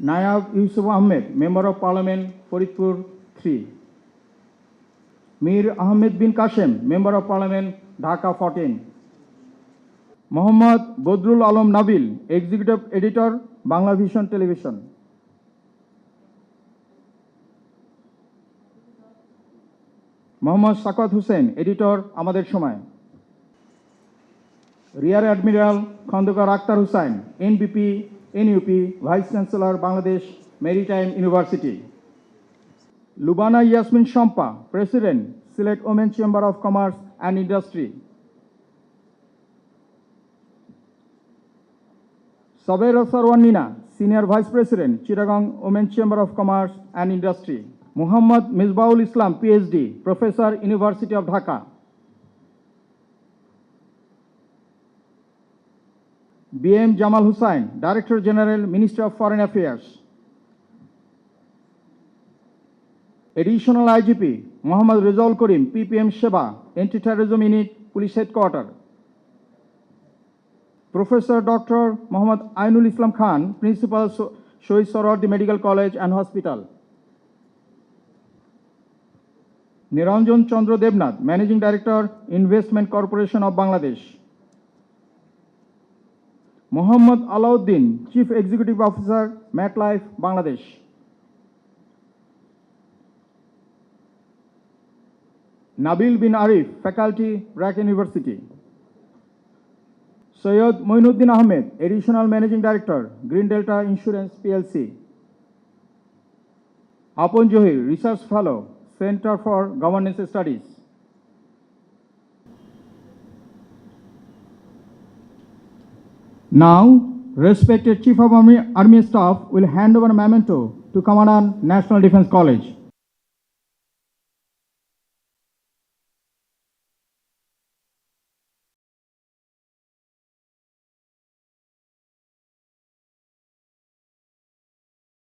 Nayab Yusuf Ahmed, Member of Parliament, Faridpur 3. Mir Ahmed bin Kashem, Member of Parliament, Dhaka 14. Mohammad Bodrul Alam Nabil, Executive Editor, Bangla Vision Television. Mohammad Sakat Hussain, Editor, Amader Shomoy. Rear Admiral Khandakar Akhtar Hussain, NBP, NUP, Vice Chancellor, Bangladesh Maritime University. Lubana Yasmin Shampa, President, Sylhet Women Chamber of Commerce and Industry. Sabera Sarwan Nina, Senior Vice President, Chittagong Women Chamber of Commerce and Industry. Muhammad Misbahul Islam, PhD, Professor, University of Dhaka. BM Jamal Hussain, Director General, Ministry of Foreign Affairs. Additional IGP, Muhammad Rizal Karim, PPM Sheba, Anti-Terrorism Unit, Police Headquarters. Professor Dr. Muhammad Ainul Islam Khan, Principal, Shohid Sohrawardi Medical College and Hospital. Niranjan Chandra Debnath, Managing Director, Investment Corporation of Bangladesh. Muhammad Alauddin, Chief Executive Officer, MetLife, Bangladesh. Nabil bin Arif, Faculty, BRAC University. Syed Moinuddin Ahmed, Additional Managing Director, Green Delta Insurance PLC. Apon Johir, Research Fellow, Center for Governance Studies. Now, respected Chief of Army Staff will hand over a memento to Commandant, National Defence College.